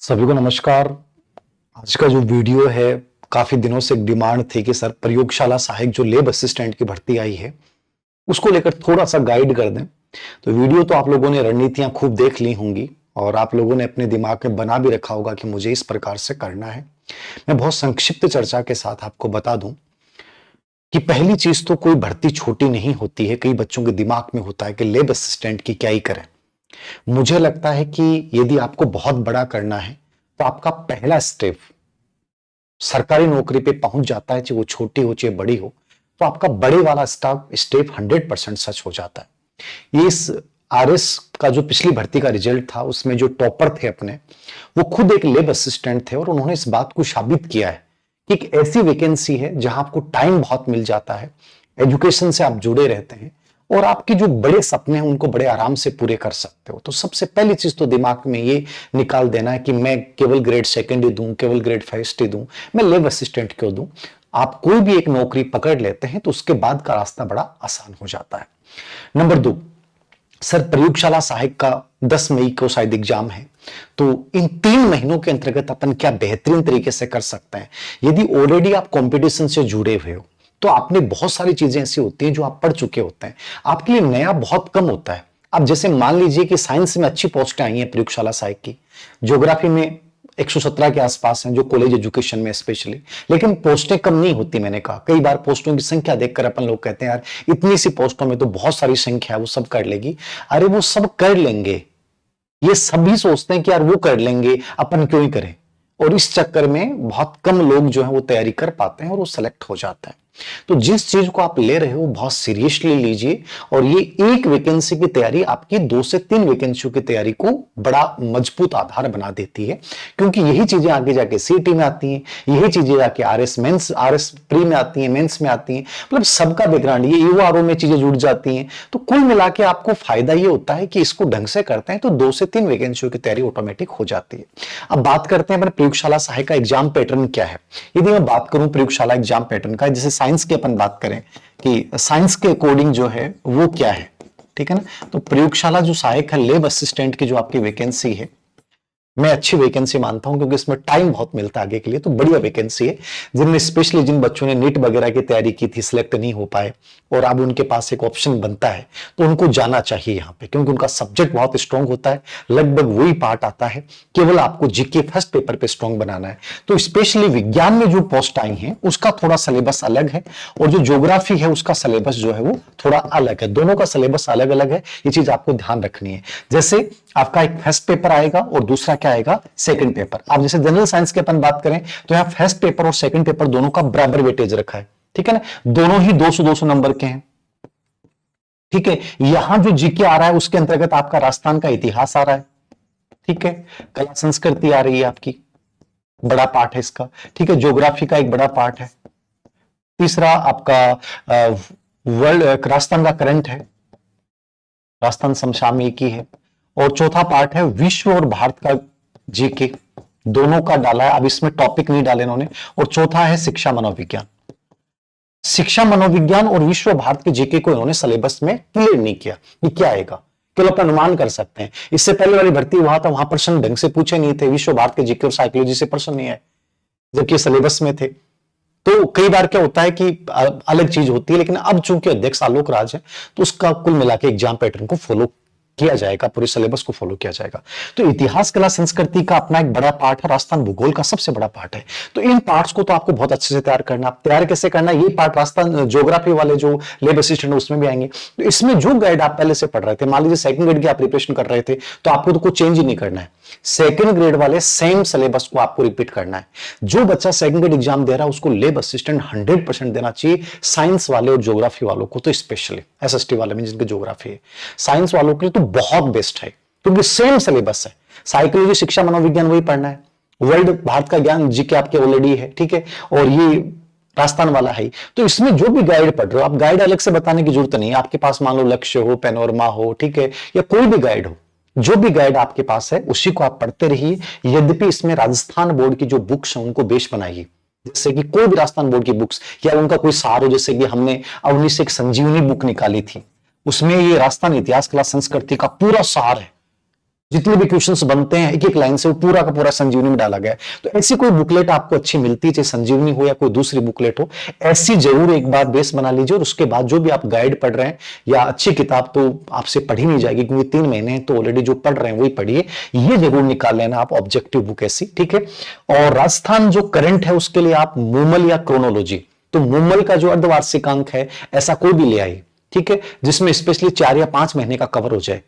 सभी को नमस्कार। आज का जो वीडियो है, काफी दिनों से एक डिमांड थी कि सर प्रयोगशाला सहायक जो लैब असिस्टेंट की भर्ती आई है उसको लेकर थोड़ा सा गाइड कर दें। तो वीडियो तो आप लोगों ने रणनीतियां खूब देख ली होंगी और आप लोगों ने अपने दिमाग में बना भी रखा होगा कि मुझे इस प्रकार से करना है। मैं बहुत संक्षिप्त चर्चा के साथ आपको बता दूं कि पहली चीज तो कोई भर्ती छोटी नहीं होती है। कई बच्चों के दिमाग में होता है कि लैब असिस्टेंट की क्या ही करें। मुझे लगता है कि यदि आपको बहुत बड़ा करना है तो आपका पहला स्टेप सरकारी नौकरी पे पहुंच जाता है, चाहे वो छोटी हो चाहे बड़ी हो। तो आपका बड़े वाला स्टेप 100% सच हो जाता है। ये इस आरएस का जो पिछली भर्ती का रिजल्ट था उसमें जो टॉपर थे अपने, वो खुद एक लैब असिस्टेंट थे और उन्होंने इस बात को साबित किया है कि एक ऐसी वैकेंसी है जहां आपको टाइम बहुत मिल जाता है, एजुकेशन से आप जुड़े रहते हैं और आपके जो बड़े सपने हैं उनको बड़े आराम से पूरे कर सकते हो। तो सबसे पहली चीज तो दिमाग में ये निकाल देना है कि मैं केवल ग्रेड सेकंड ही दूं, केवल ग्रेड फर्स्ट ही दूं, मैं लैब असिस्टेंट क्यों दूं। आप कोई भी एक नौकरी पकड़ लेते हैं तो उसके बाद का रास्ता बड़ा आसान हो जाता है। नंबर 2, सर प्रयोगशाला सहायक का 10 मई को शायद एग्जाम है, तो इन 3 महीनों के अंतर्गत अपन क्या बेहतरीन तरीके से कर सकते हैं। यदि ऑलरेडी आप कंपटीशन से जुड़े हुए हो तो आपने बहुत सारी चीजें ऐसी होती हैं जो आप पढ़ चुके होते हैं, आपके लिए नया बहुत कम होता है। अब जैसे मान लीजिए कि साइंस में अच्छी पोस्टें आई हैं प्रयोगशाला सहायक की, ज्योग्राफी में 117 के आसपास हैं जो कॉलेज एजुकेशन में स्पेशली, लेकिन पोस्टें कम नहीं होती। मैंने कहा कई बार पोस्टों की संख्या देखकर अपन लोग कहते हैं यार इतनी सी पोस्टों में तो बहुत सारी संख्या है, वो सब कर लेगी। अरे वो सब कर लेंगे, ये सभी सोचते हैं कि यार वो कर लेंगे, अपन क्यों ही करें। और इस चक्कर में बहुत कम लोग जो है वो तैयारी कर पाते हैं और वो सेलेक्ट हो जाते हैं। तो जिस चीज को आप ले रहे हो बहुत सीरियसली लीजिए और ये एक वैकेंसी की तैयारी आपकी 2 से 3 वैकेंसियों की तैयारी को बड़ा मजबूत आधार बना देती है, क्योंकि यही चीजें आगे जाके सीटी में आती हैं, यही चीजें जाके आरएस प्री में आती हैं, मेंस में आती हैं। मतलब सबका बैकग्राउंड ये यूआरओ में चीजें जुड़ जाती हैं। तो कुल मिला के आपको फायदा ये होता है कि इसको ढंग से करते हैं तो 2 से 3 वैकेंसियों की तैयारी ऑटोमेटिक हो जाती है। अब बात करते हैं प्रयोगशाला सहायक का एग्जाम पैटर्न क्या है। यदि मैं बात करूं प्रयोगशाला एग्जाम पैटर्न का, जैसे साइंस की अपन बात करें कि साइंस के अकॉर्डिंग जो है वो क्या है, ठीक है ना। तो प्रयोगशाला जो सहायक है लैब असिस्टेंट की जो आपकी वैकेंसी है, मैं अच्छी वैकेंसी मानता हूं क्योंकि इसमें टाइम बहुत मिलता है आगे के लिए, तो बढ़िया वैकेंसी है। जिनमें स्पेशली जिन बच्चों ने नीट वगैरह की तैयारी की थी, सिलेक्ट नहीं हो पाए और अब उनके पास एक ऑप्शन बनता है तो उनको जाना चाहिए यहाँ पे, क्योंकि उनका सब्जेक्ट बहुत स्ट्रांग होता है, लगभग वही पार्ट आता है, केवल आपको जीके फर्स्ट पेपर पे स्ट्रांग बनाना है। तो स्पेशली विज्ञान में जो पोस्ट आई है उसका थोड़ा सिलेबस अलग है और जो ज्योग्राफी है उसका सिलेबस जो है वो थोड़ा अलग है। दोनों का सिलेबस अलग अलग है, ये चीज आपको ध्यान रखनी है। जैसे आपका एक फर्स्ट पेपर आएगा और दूसरा क्या आएगा, सेकंड पेपर। आप जैसे जनरल साइंस की अपन बात करें तो यहां फर्स्ट पेपर और सेकंड पेपर दोनों का बराबर वेटेज रखा है, ठीक है ना। दोनों ही 200-200 नंबर के हैं, ठीक है। यहां जो जीके आ रहा है उसके अंतर्गत आपका राजस्थान का इतिहास आ रहा है, ठीक है। कला संस्कृति आ रही है आपकी, बड़ा पार्ट है इसका, ठीक है। ज्योग्राफी का एक बड़ा पार्ट है। तीसरा आपका वर्ल्ड राजस्थान का करंट है, राजस्थान समसामयिकी है। और चौथा पार्ट है विश्व और भारत का जीके, दोनों का डाला है। अब इसमें टॉपिक नहीं डाले इन्होंने। और चौथा है शिक्षा मनोविज्ञान। शिक्षा मनोविज्ञान और विश्व भारत के जीके को इन्होंने सिलेबस में क्लियर नहीं किया कि क्या आएगा, केवल अपना अनुमान कर सकते हैं। इससे पहले वाली भर्ती हुआ था वहां प्रश्न ढंग से पूछे नहीं थे, विश्व भारत के जीके और साइकोलॉजी से प्रश्न नहीं आए जबकि सिलेबस में थे। तो कई बार क्या होता है कि अलग चीज होती है, लेकिन अब चूंकि अध्यक्ष आलोक राज है तो उसका कुल मिला के एग्जाम पैटर्न को फॉलो किया जाएगा, पूरे सिलेबस को फॉलो किया जाएगा। तो इतिहास कला संस्कृति का अपना एक बड़ा पार्ट है, राजस्थान भूगोल का सबसे बड़ा पार्ट है। तो इन पार्ट्स को तो आपको बहुत अच्छे से तैयार करना। आप तैयार कैसे करना, ये पार्ट राजस्थान ज्योग्राफी वाले जो लैब असिस्टेंट उसमें भी आएंगे। तो इसमें जो गाइड आप पहले से पढ़ रहे थे, मान लीजिए सेकंड ग्रेड की आप प्रिपरेशन कर रहे थे तो आपको तो कुछ चेंज ही नहीं करना है। सेकंड ग्रेड वाले सेम सिलेबस को आपको रिपीट करना है। जो बच्चा सेकंड ग्रेड एग्जाम दे रहा है उसको लैब असिस्टेंट 100% देना चाहिए। साइंस वाले और ज्योग्राफी वालों को तो स्पेशली, एसएसटी वाले में जिनकी ज्योग्राफी है, साइंस वालों के लिए तो बहुत बेस्ट है क्योंकि सेम सिलेबस है। साइकोलॉजी शिक्षा मनोविज्ञान वही पढ़ना है, वर्ल्ड भारत का ज्ञान जीके आपके ऑलरेडी है, ठीक है। और ये राजस्थान वाला है, तो इसमें जो भी गाइड पढ़ रहे हो आप, गाइड अलग से बताने की जरूरत नहीं है। आपके पास मान लो लक्ष्य हो, पेनोरमा हो, ठीक है, या कोई भी गाइड हो, जो भी गाइड आपके पास है उसी को आप पढ़ते रहिए। यद्यपि इसमें राजस्थान बोर्ड की जो बुक्स हैं उनको बेस बनाइए, जैसे कि कोई भी राजस्थान बोर्ड की बुक्स या उनका कोई सार हो। जैसे कि हमने अवनी से एक संजीवनी बुक निकाली थी, उसमें ये राजस्थान इतिहास कला संस्कृति का पूरा सार है, जितने भी क्वेश्चंस बनते हैं एक एक लाइन से वो पूरा का पूरा संजीवनी में डाला गया है। तो ऐसी कोई बुकलेट आपको अच्छी मिलती है, चाहे संजीवनी हो या कोई दूसरी बुकलेट हो, ऐसी जरूर एक बार बेस बना लीजिए। और उसके बाद जो भी आप गाइड पढ़ रहे हैं या अच्छी किताब तो आपसे पढ़ी नहीं जाएगी, क्योंकि 3 महीने तो ऑलरेडी जो पढ़ रहे हैं वही पढ़िए, ये जरूर निकाल लेना आप ऑब्जेक्टिव बुक ऐसी, ठीक है। और राजस्थान जो करंट है उसके लिए आप मूमल या क्रोनोलॉजी, तो मूमल का जो अर्धवार्षिकांक है ऐसा कोई भी ले आइए, ठीक है, जिसमें स्पेशली 4 या 5 महीने का कवर हो जाए।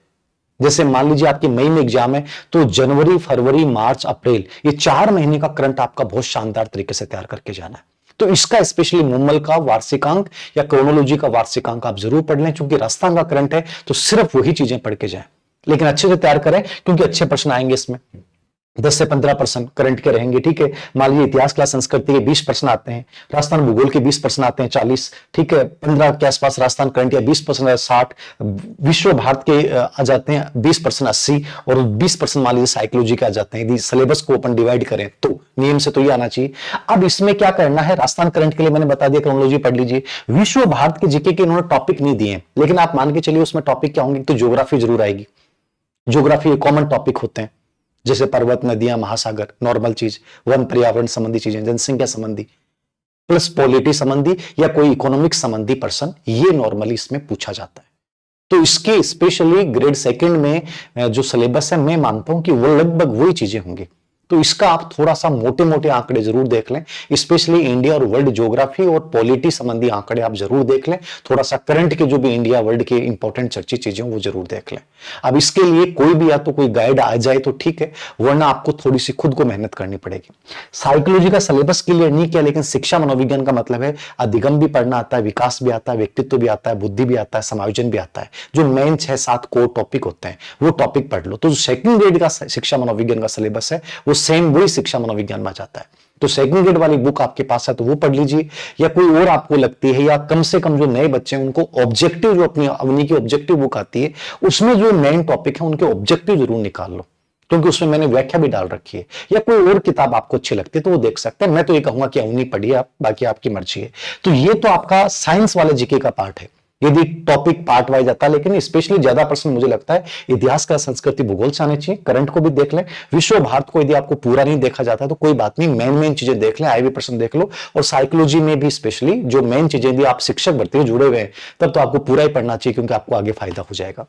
जैसे मान लीजिए आपके मई में एग्जाम है, तो जनवरी, फरवरी, मार्च, अप्रैल, ये 4 महीने का करंट आपका बहुत शानदार तरीके से तैयार करके जाना है। तो इसका स्पेशली मूमल का वार्षिकांक या क्रोनोलॉजी का वार्षिकांक आप जरूर पढ़ लें, क्योंकि राजस्थान का करंट है तो सिर्फ वही चीजें पढ़ के जाएं, लेकिन अच्छे से तैयार करें, क्योंकि अच्छे प्रश्न आएंगे इसमें। 10 से 15% करंट के रहेंगे, ठीक है। मान लीजिए इतिहास क्लास संस्कृति के 20% आते हैं, राजस्थान भूगोल के 20% आते हैं, 40, ठीक है, 15 के आसपास राजस्थान करंट या 20% 60, विश्व भारत के आ जाते हैं 20% 80, और 20% मान लीजिए साइकोलॉजी के आ जाते हैं। यदि सिलेबस को अपन डिवाइड करें तो नियम से तो ये आना चाहिए। अब इसमें क्या करना है, राजस्थान करंट के लिए मैंने बता दिया, क्रोनोलॉजी पढ़ लीजिए। विश्व भारत के जीके के इन्होंने टॉपिक नहीं दिए, लेकिन आप मान के चलिए उसमें टॉपिक क्या होंगे, तो ज्योग्राफी जरूर आएगी। ज्योग्राफी कॉमन टॉपिक होते हैं, जैसे पर्वत, नदियां, महासागर, नॉर्मल चीज, वन पर्यावरण संबंधी चीजें, जनसंख्या संबंधी, प्लस पॉलिटी संबंधी या कोई इकोनॉमिक संबंधी पर्सन, ये नॉर्मली इसमें पूछा जाता है। तो इसके स्पेशली ग्रेड सेकंड में जो सिलेबस है, मैं मानता हूं कि वो लगभग वही चीजें होंगी। तो इसका आप थोड़ा सा मोटे मोटे आंकड़े जरूर देख लें, स्पेशली इंडिया और वर्ल्ड ज्योग्राफी और पॉलिटी संबंधी आंकड़े आप जरूर देख लें। थोड़ा सा करंट के जो भी इंडिया वर्ल्ड के इंपॉर्टेंट चर्चित चीजें वो जरूर देख लें। अब इसके लिए कोई भी या तो कोई गाइड आ जाए तो ठीक है, वरना आपको थोड़ी सी खुद को मेहनत करनी पड़ेगी। साइकोलॉजी का सिलेबस क्लियर नहीं किया, लेकिन शिक्षा मनोविज्ञान का मतलब है अधिगम भी पढ़ना आता है, विकास भी आता है, व्यक्तित्व भी आता है, बुद्धि भी आता है, समायोजन भी आता है। जो मेन 6-7 कोर टॉपिक होते हैं वो टॉपिक पढ़ लो। तो जो सेकंड ग्रेड का शिक्षा मनोविज्ञान का सिलेबस है वो सेम वही शिक्षा मनोविज्ञान में जाता है। तो सेकंड ग्रेड वाली बुक आपके पास है तो वो पढ़ लीजिए, या कोई और आपको लगती है, या कम से कम जो नए बच्चे हैं उनको ऑब्जेक्टिव, जो अपनी अवनी की ऑब्जेक्टिव बुक आती है उसमें जो मेन टॉपिक है उनके ऑब्जेक्टिव जरूर निकाल लो, क्योंकि उसमें मैंने व्याख्या भी डाल रखी है। या कोई और किताब आपको अच्छी लगती है तो वो देख सकते हैं। मैं तो ये कहूंगा कि अवनी पढ़िए आप, बाकी आपकी मर्जी है। तो ये तो आपका साइंस वाले जीके का पार्ट है, यदि टॉपिक पार्ट वाइज आता है, लेकिन स्पेशली ज्यादा प्रश्न मुझे लगता है इतिहास का, संस्कृति, भूगोल से आने चाहिए। करंट को भी देख लें, विश्व भारत को यदि आपको पूरा नहीं देखा जाता तो कोई बात नहीं, मेन चीजें देख लें, आईवी प्रश्न देख लो। और साइकोलॉजी में भी स्पेशली जो मेन चीजें, यदि आप शिक्षक भर्ती में जुड़े हुए हैं तब तो आपको पूरा ही पढ़ना चाहिए, क्योंकि आपको आगे फायदा हो जाएगा।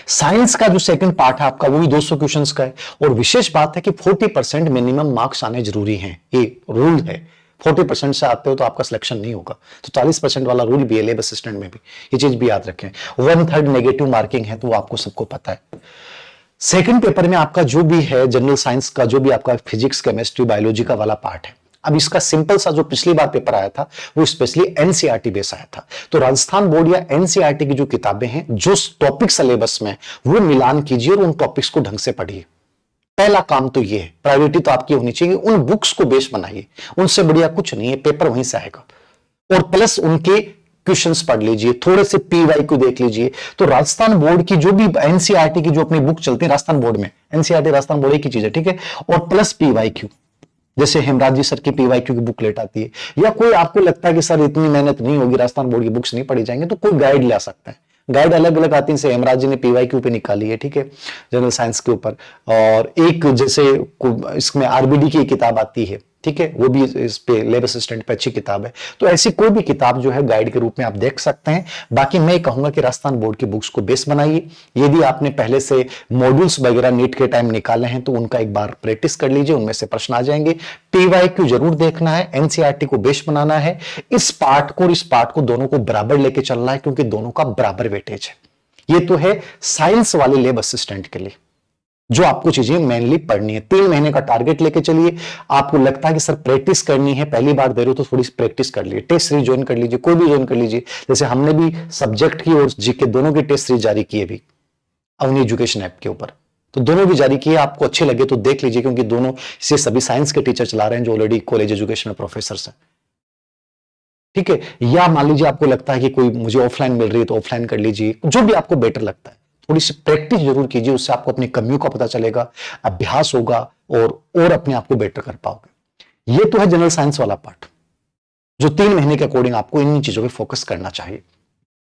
साइंस का जो सेकंड पार्ट है आपका वो भी 200 क्वेश्चंस का है, और विशेष बात है कि 40% मिनिमम मार्क्स आने जरूरी हैं, ये रूल है। 40% से आते हो तो आपका सिलेक्शन नहीं होगा, तो 40% वाला रूल भी है लेब असिस्टेंट में भी, ये चीज भी याद रखें। 1/3 नेगेटिव मार्किंग है, तो वो आपको सबको पता है। सेकंड पेपर में आपका जो भी है जनरल साइंस का, जो भी आपका फिजिक्स, केमिस्ट्री, बायोलॉजी का वाला पार्ट है, अब इसका सिंपल सा जो पिछली बार पेपर आया था वो स्पेशली एनसीईआरटी बेस आया था। तो राजस्थान बोर्ड या एनसीईआरटी की जो किताबें हैं, जो टॉपिक सिलेबस में, वो मिलान कीजिए और उन टॉपिक्स को ढंग से पढ़िए। पहला काम तो ये है, प्रायोरिटी तो आपकी होनी चाहिए, उन बुक्स को बेस बनाइए, उनसे बढ़िया कुछ नहीं है, पेपर वहीं से आएगा। और प्लस उनके क्वेश्चंस पढ़ लीजिए, थोड़े से पीवाई को देख लीजिए। तो राजस्थान बोर्ड की जो भी एनसीईआरटी की जो अपनी बुक चलती है राजस्थान बोर्ड में, एनसीईआरटी राजस्थान बोर्ड की चीज है, ठीक है। और प्लस पीवाईक्यू, जैसे हेमराज जी सर की पीवाईक्यू की बुक लेट आती है, या कोई आपको लगता है कि सर इतनी मेहनत नहीं होगी, राजस्थान बोर्ड की बुक्स नहीं पढ़ी जाएंगे, तो कोई गाइड ले सकते हैं। गाइड अलग अलग आती है, जैसे हेमराज जी ने पीवाईक्यू पे निकाली है, ठीक है, जनरल साइंस के ऊपर। और एक जैसे इसमें आरबीडी की किताब आती है, ठीक है, वो भी इस पे लेब असिस्टेंट पे अच्छी किताब है। तो ऐसी कोई भी किताब जो है गाइड के रूप में आप देख सकते हैं। बाकी मैं कहूंगा कि राजस्थान बोर्ड की बुक्स को बेस बनाइए। यदि आपने पहले से मॉड्यूल्स वगैरह नीट के टाइम निकाले हैं तो उनका एक बार प्रैक्टिस कर लीजिए, उनमें से प्रश्न आ जाएंगे। पीवाईक्यू जरूर देखना है, एनसीईआरटी को बेस बनाना है। इस पार्ट को और इस पार्ट को दोनों को बराबर लेके चलना है, क्योंकि दोनों का बराबर वेटेज है। ये तो है साइंस वाले लेब असिस्टेंट के लिए जो आपको चीजें मेनली पढ़नी है। 3 महीने का टारगेट लेके चलिए। आपको लगता है कि सर प्रैक्टिस करनी है, पहली बार दे रहे हो तो थोड़ी सी प्रैक्टिस कर लीजिए, टेस्ट सीरीज ज्वाइन कर लीजिए, कोई भी ज्वाइन कर लीजिए। जैसे हमने भी सब्जेक्ट की और जीके दोनों की टेस्ट सीरीज जारी की है भी अवनी एजुकेशन ऐप के ऊपर, तो दोनों भी जारी किए। आपको अच्छे लगे तो देख लीजिए, क्योंकि दोनों से सभी साइंस के टीचर चला रहे हैं जो ऑलरेडी कॉलेज एजुकेशन में प्रोफेसर हैं, ठीक है। या मान लीजिए आपको लगता है कि कोई मुझे ऑफलाइन मिल रही है तो ऑफलाइन कर लीजिए, जो भी आपको बेटर लगता है। थोड़ी सी प्रैक्टिस जरूर कीजिए, उससे आपको अपनी कमियों का पता चलेगा, अभ्यास होगा और अपने आप को बेटर कर पाओगे। ये तो है जनरल साइंस वाला पार्ट, जो 3 महीने के अकॉर्डिंग आपको इन चीजों पे फोकस करना चाहिए।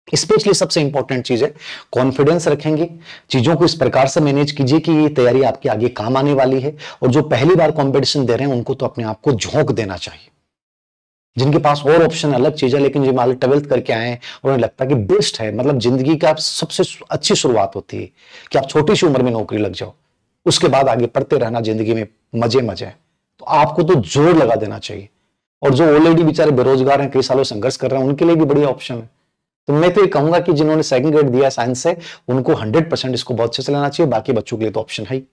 स्पेशली सबसे इंपॉर्टेंट चीज है कॉन्फिडेंस रखेंगे, चीजों को इस प्रकार से मैनेज कीजिए कि ये तैयारी आपके आगे काम आने वाली है। और जो पहली बार कंपटीशन दे रहे हैं उनको तो अपने आप को झोंक देना चाहिए। जिनके पास और ऑप्शन अलग चीज है, लेकिन जो मान लो 12th करके आए हैं और उन्हें लगता है कि बेस्ट है, मतलब जिंदगी का सबसे अच्छी शुरुआत होती है कि आप छोटी सी उम्र में नौकरी लग जाओ, उसके बाद आगे पढ़ते रहना, जिंदगी में मजे मजे हैं, तो आपको तो जोर लगा देना चाहिए। और जो ऑलरेडी बेचारे बेरोजगार हैं, कई सालों संघर्ष कर रहे हैं, उनके लिए भी बढ़िया ऑप्शन है। तो मैं तो ये कहूंगा कि जिन्होंने सेकंड ग्रेड दिया साइंस से, उनको 100% इसको बहुत अच्छे से लेना चाहिए। बाकी बच्चों के लिए तो ऑप्शन है ही।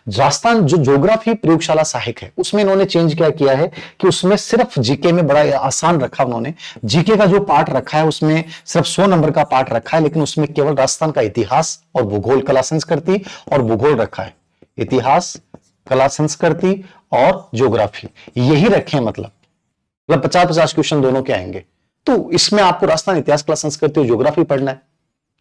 राजस्थान जो ज्योग्राफी प्रयोगशाला सहायक है, उसमें इन्होंने चेंज क्या किया है कि उसमें सिर्फ जीके में बड़ा आसान रखा उन्होंने। जीके का जो पार्ट रखा है उसमें सिर्फ 100 नंबर का पार्ट रखा है, लेकिन उसमें केवल राजस्थान का इतिहास और भूगोल, कला संस्कृति और भूगोल रखा है। इतिहास, कला संस्कृति और ज्योग्राफी यही रखे, मतलब 50-50 क्वेश्चन दोनों के आएंगे। तो इसमें आपको राजस्थान इतिहास, कला संस्कृति और ज्योग्राफी पढ़ना है।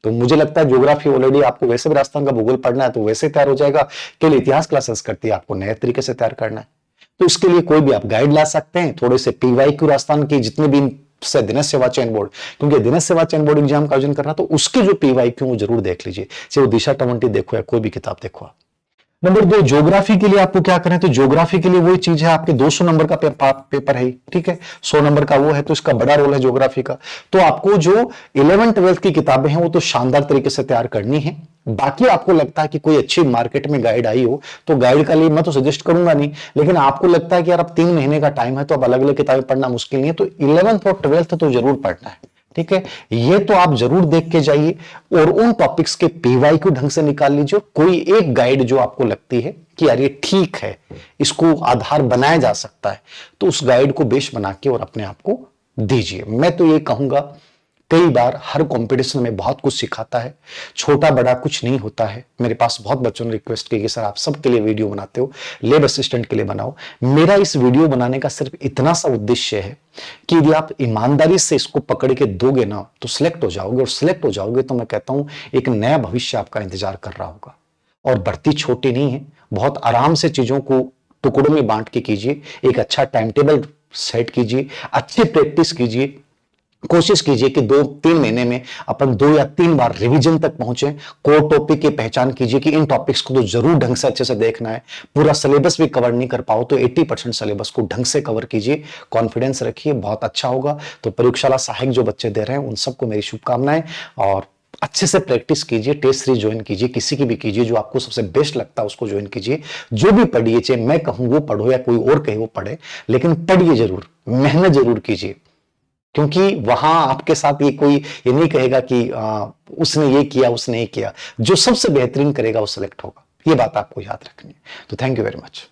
तो मुझे लगता है ज्योग्राफी ऑलरेडी आपको वैसे भी राजस्थान का भूगोल पढ़ना है तो वैसे तैयार हो जाएगा। केवल इतिहास, कला संस्कृति आपको नए तरीके से तैयार करना है। तो इसके लिए कोई भी आप गाइड ला सकते हैं, थोड़े से पीवाईक्यू राजस्थान की जितने भी से दिनेश सेवा चयन बोर्ड, क्योंकि दिनेश सेवा चयन बोर्ड एग्जाम का आयोजन करना, तो उसके जो पीवाईक्यू वो जरूर देख लीजिए, चाहे वो दिशा 20 देखो या कोई भी किताब देखो आप। नंबर 2, ज्योग्राफी के लिए आपको क्या करें, तो ज्योग्राफी के लिए वही चीज है, आपके 200 नंबर का पेपर है, ठीक है, 100 नंबर का वो है, तो इसका बड़ा रोल है ज्योग्राफी का। तो आपको जो 11th-12th की किताबें हैं वो तो शानदार तरीके से तैयार करनी है। बाकी आपको लगता है कि कोई अच्छी मार्केट में गाइड आई हो, तो गाइड का लिए मैं तो सजेस्ट करूंगा नहीं, लेकिन आपको लगता है कि यार अब 3 महीने का टाइम है तो अब अलग अलग किताबें पढ़ना मुश्किल नहीं है, तो 11th और 12th तो जरूर पढ़ना है, ठीक है। ये तो आप जरूर देख के जाइए और उन टॉपिक्स के पीवाईक्यू ढंग से निकाल लीजिए। कोई एक गाइड जो आपको लगती है कि यार ये ठीक है, इसको आधार बनाया जा सकता है, तो उस गाइड को बेस बना के और अपने आप को दीजिए। मैं तो ये कहूंगा, कई बार हर कंपटीशन में बहुत कुछ सिखाता है, छोटा बड़ा कुछ नहीं होता है। मेरे पास बहुत बच्चों ने रिक्वेस्ट की कि सर आप सबके लिए वीडियो बनाते हो, लैब असिस्टेंट के लिए बनाओ। मेरा इस वीडियो बनाने का सिर्फ इतना सा उद्देश्य है कि यदि आप ईमानदारी से इसको पकड़ के दोगे ना तो सिलेक्ट हो जाओगे, और सिलेक्ट हो जाओगे तो मैं कहता हूं एक नया भविष्य आपका इंतजार कर रहा होगा। और भर्ती छोटी नहीं है, बहुत आराम से चीजों को टुकड़ों में बांट के कीजिए, एक अच्छा टाइम टेबल सेट कीजिए, अच्छी प्रैक्टिस कीजिए, कोशिश कीजिए कि 2-3 महीने में अपन 2 या 3 बार रिवीजन तक पहुंचे। कोर टॉपिक की पहचान कीजिए कि इन टॉपिक्स को तो जरूर ढंग से अच्छे से देखना है। पूरा सिलेबस भी कवर नहीं कर पाओ तो 80% सिलेबस को ढंग से कवर कीजिए। कॉन्फिडेंस रखिए, बहुत अच्छा होगा। तो प्रयोगशाला सहायक जो बच्चे दे रहे हैं उन सबको मेरी शुभकामनाएं, और अच्छे से प्रैक्टिस कीजिए। टेस्ट सीरीज ज्वाइन कीजिए, किसी की भी कीजिए, जो आपको सबसे बेस्ट लगता है उसको ज्वाइन कीजिए। जो भी पढ़िए, चाहे मैं कहूं वो पढ़ो या कोई और कहे वो पढ़े, लेकिन पढ़िए जरूर, मेहनत जरूर कीजिए, क्योंकि वहां आपके साथ ये कोई ये नहीं कहेगा कि उसने ये किया उसने ये किया। जो सबसे बेहतरीन करेगा वो सिलेक्ट होगा। ये बात आपको याद रखनी है। तो थैंक यू वेरी मच।